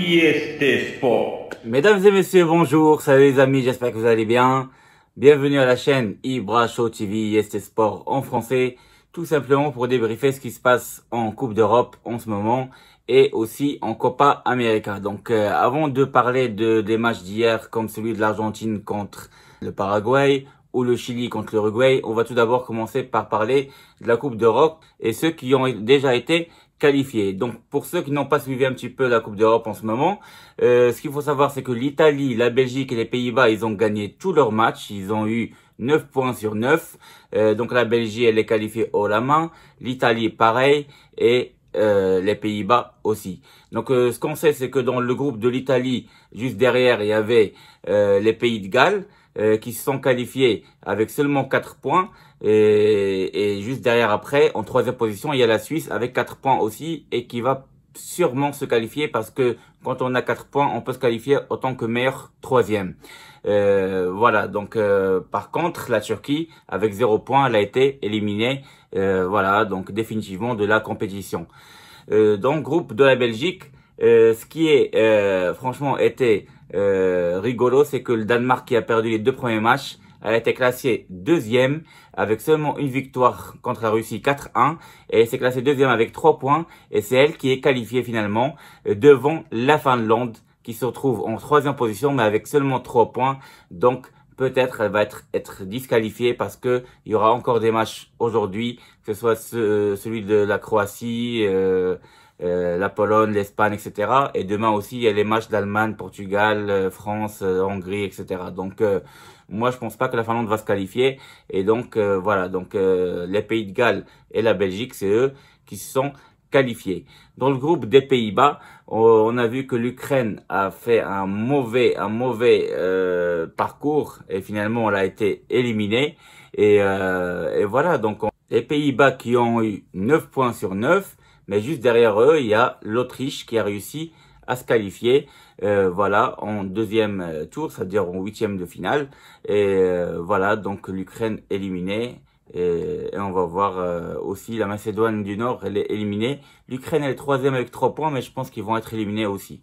IST Sport. Mesdames et messieurs, bonjour, salut les amis, j'espère que vous allez bien. Bienvenue à la chaîne Ibra Show TV IST Sport en français, tout simplement pour débriefer ce qui se passe en Coupe d'Europe en ce moment et aussi en Copa América. Donc avant de parler des matchs d'hier comme celui de l'Argentine contre le Paraguay ou le Chili contre l'Uruguay, on va tout d'abord commencer par parler de la Coupe d'Europe et ceux qui ont déjà été qualifiés. Donc pour ceux qui n'ont pas suivi un petit peu la Coupe d'Europe en ce moment, ce qu'il faut savoir c'est que l'Italie, la Belgique et les Pays-Bas, ils ont gagné tous leurs matchs, ils ont eu 9 points sur 9. Donc la Belgique elle est qualifiée haut la main, l'Italie pareil et les Pays-Bas aussi. Donc ce qu'on sait c'est que dans le groupe de l'Italie, juste derrière il y avait les Pays de Galles qui se sont qualifiés avec seulement 4 points. Et juste derrière après, en troisième position, il y a la Suisse avec 4 points aussi et qui va sûrement se qualifier parce que quand on a 4 points, on peut se qualifier en tant que meilleur troisième. Voilà, donc par contre, la Turquie, avec 0 points, elle a été éliminée, voilà, donc définitivement de la compétition. Dans le groupe de la Belgique, ce qui est franchement était rigolo, c'est que le Danemark qui a perdu les 2 premiers matchs, elle a été classée deuxième avec seulement une victoire contre la Russie 4-1 et elle s'est classée deuxième avec 3 points et c'est elle qui est qualifiée finalement devant la Finlande qui se retrouve en troisième position mais avec seulement 3 points. Donc peut-être elle va être disqualifiée parce que il y aura encore des matchs aujourd'hui, que ce soit celui de la Croatie, la Pologne, l'Espagne, etc. Et demain aussi, il y a les matchs d'Allemagne, Portugal, France, Hongrie, etc. Donc, moi, je pense pas que la Finlande va se qualifier. Et donc, voilà. Donc, les Pays de Galles et la Belgique, c'est eux qui se sont qualifiés. Dans le groupe des Pays-Bas, on a vu que l'Ukraine a fait un mauvais parcours et finalement, elle a été éliminée. Et voilà. Donc, les Pays-Bas qui ont eu 9 points sur 9. Mais juste derrière eux, il y a l'Autriche qui a réussi à se qualifier, voilà, en deuxième tour, c'est-à-dire en huitième de finale. Et voilà, donc l'Ukraine éliminée. Et on va voir aussi la Macédoine du Nord, elle est éliminée. L'Ukraine elle est troisième avec 3 points, mais je pense qu'ils vont être éliminés aussi.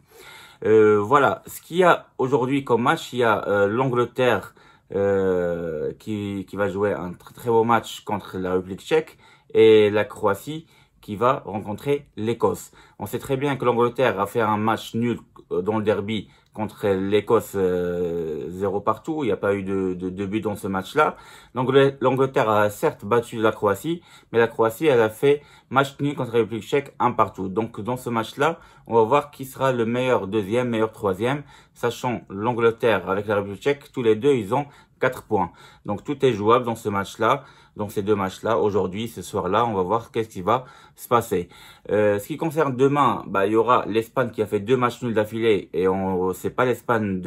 Voilà, ce qu'il y a aujourd'hui comme match, il y a l'Angleterre qui va jouer un très beau match contre la République tchèque et la Croatie qui va rencontrer l'Écosse. On sait très bien que l'Angleterre a fait un match nul dans le derby contre l'Écosse 0 partout. Il n'y a pas eu de but dans ce match-là. Donc l'Angleterre a certes battu la Croatie, mais la Croatie elle a fait match nul contre la République tchèque 1 partout. Donc dans ce match-là, on va voir qui sera le meilleur deuxième, meilleur troisième, sachant l'Angleterre avec la République tchèque, tous les deux ils ont 4 points. Donc tout est jouable dans ce match-là, dans ces deux matchs-là. Aujourd'hui, ce soir-là, on va voir qu'est-ce qui va se passer. Ce qui concerne demain, bah il y aura l'Espagne qui a fait 2 matchs nuls d'affilée et c'est pas l'Espagne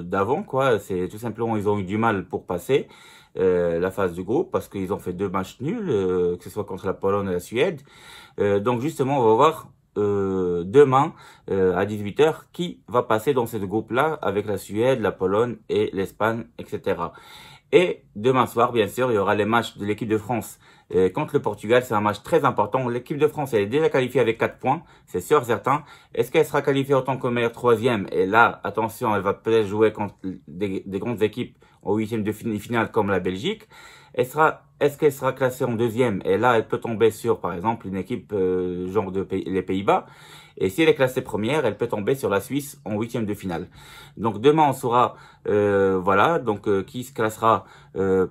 d'avant quoi. C'est tout simplement ils ont eu du mal pour passer la phase du groupe parce qu'ils ont fait 2 matchs nuls, que ce soit contre la Pologne et la Suède. Donc justement, on va voir demain à 18h qui va passer dans ce groupe-là avec la Suède, la Pologne et l'Espagne, etc. Et demain soir, bien sûr, il y aura les matchs de l'équipe de France contre le Portugal. C'est un match très important. L'équipe de France, elle est déjà qualifiée avec 4 points, c'est sûr, certain. Est-ce qu'elle sera qualifiée en tant que meilleure troisième? Et là, attention, elle va peut-être jouer contre des grandes équipes au huitième de finale comme la Belgique. Est-ce qu'elle sera classée en deuxième? Et là, elle peut tomber sur, par exemple, une équipe genre les Pays-Bas. Et si elle est classée première, elle peut tomber sur la Suisse en huitième de finale. Donc demain, on saura, voilà, donc qui se classera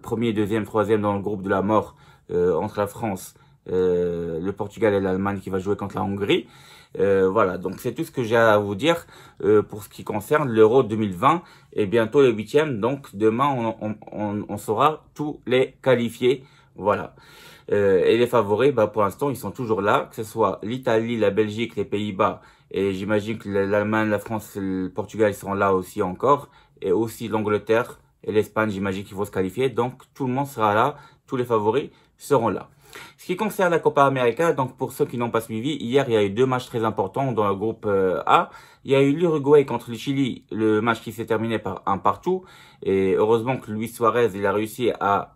premier, deuxième, troisième dans le groupe de la mort entre la France, le Portugal et l'Allemagne qui va jouer contre la Hongrie. Voilà, donc c'est tout ce que j'ai à vous dire pour ce qui concerne l'Euro 2020 et bientôt les huitièmes. Donc demain, on saura tous les qualifiés. Voilà. Et les favoris, bah, pour l'instant, ils sont toujours là, que ce soit l'Italie, la Belgique, les Pays-Bas, et j'imagine que l'Allemagne, la France, le Portugal, ils seront là aussi encore, et aussi l'Angleterre et l'Espagne, j'imagine qu'ils vont se qualifier, donc tout le monde sera là, tous les favoris seront là. Ce qui concerne la Copa América, donc pour ceux qui n'ont pas suivi, hier il y a eu 2 matchs très importants dans le groupe A. Il y a eu l'Uruguay contre le Chili, le match qui s'est terminé par 1 partout. Et heureusement que Luis Suarez il a réussi à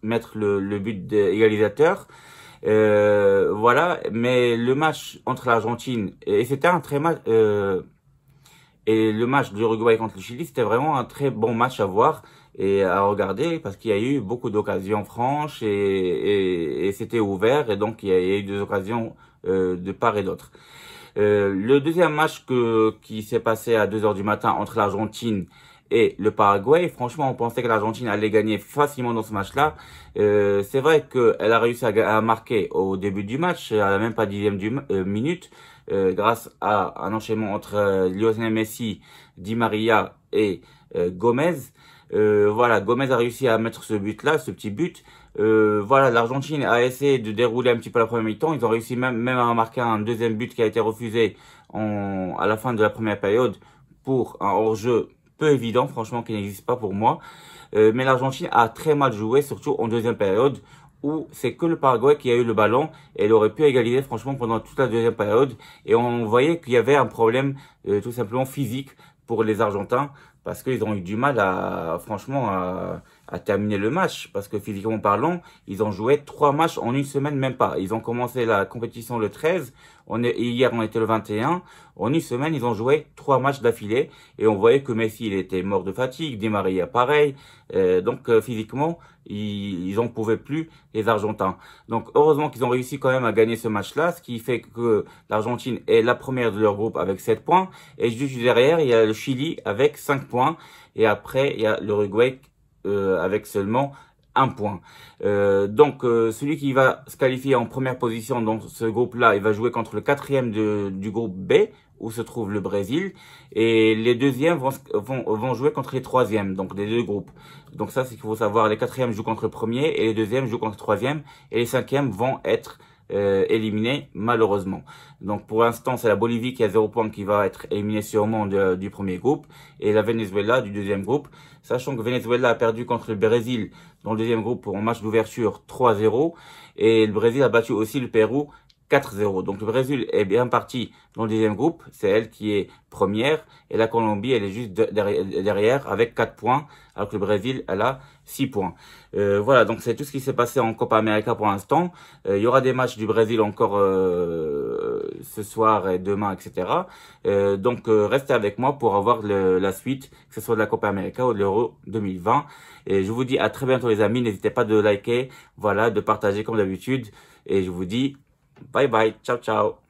mettre le but égalisateur. Voilà, mais le match entre l'Argentine, et c'était un très match... Et le match de l'Uruguay contre le Chili, c'était vraiment un très bon match à voir et à regarder parce qu'il y a eu beaucoup d'occasions franches et c'était ouvert et donc il y a eu des occasions de part et d'autre. Le deuxième match qui s'est passé à 2 heures du matin entre l'Argentine et le Paraguay, franchement, on pensait que l'Argentine allait gagner facilement dans ce match-là. C'est vrai qu'elle a réussi à marquer au début du match, à la même pas 10e minute, grâce à un enchaînement entre Lionel Messi, Di Maria et Gomez. Voilà, Gomez a réussi à mettre ce but-là, ce petit but. Voilà, l'Argentine a essayé de dérouler un petit peu la première mi-temps. Ils ont réussi même à marquer un deuxième but qui a été refusé à la fin de la première période pour un hors-jeu peu évident, franchement, qui n'existe pas pour moi. Mais l'Argentine a très mal joué, surtout en deuxième période, où c'est que le Paraguay qui a eu le ballon et il aurait pu égaliser franchement pendant toute la deuxième période. Et on voyait qu'il y avait un problème tout simplement physique pour les Argentins parce qu'ils ont eu du mal franchement à terminer le match parce que physiquement parlant, ils ont joué 3 matchs en une semaine, même pas. Ils ont commencé la compétition le 13, hier on était le 21. En une semaine, ils ont joué 3 matchs d'affilée et on voyait que Messi il était mort de fatigue, Di Maria pareil. Donc physiquement, ils en pouvaient plus les Argentins. Donc heureusement qu'ils ont réussi quand même à gagner ce match-là, ce qui fait que l'Argentine est la première de leur groupe avec 7 points et juste derrière, il y a le Chili avec 5 points et après, il y a l'Uruguay avec seulement 1 point. Donc celui qui va se qualifier en première position dans ce groupe-là, il va jouer contre le 4e du groupe B où se trouve le Brésil et les deuxièmes vont jouer contre les 3e, donc des deux groupes. Donc ça c'est qu'il faut savoir, les 4e jouent contre le premier et les deuxièmes jouent contre le 3e et les 5e vont être éliminés malheureusement. Donc pour l'instant c'est la Bolivie qui a 0 points qui va être éliminée sûrement du premier groupe et la Venezuela du deuxième groupe, sachant que Venezuela a perdu contre le Brésil dans le deuxième groupe pour un match d'ouverture 3-0 et le Brésil a battu aussi le Pérou 4-0. Donc le Brésil est bien parti dans le deuxième groupe, c'est elle qui est première et la Colombie elle est juste derrière avec 4 points alors que le Brésil elle a 6 points. Voilà, donc c'est tout ce qui s'est passé en Copa América pour l'instant. Il y aura des matchs du Brésil encore ce soir et demain, etc. Donc restez avec moi pour avoir la suite, que ce soit de la Copa América ou de l'Euro 2020. Et je vous dis à très bientôt les amis, n'hésitez pas de liker, voilà, de partager comme d'habitude. Et je vous dis bye bye, ciao ciao.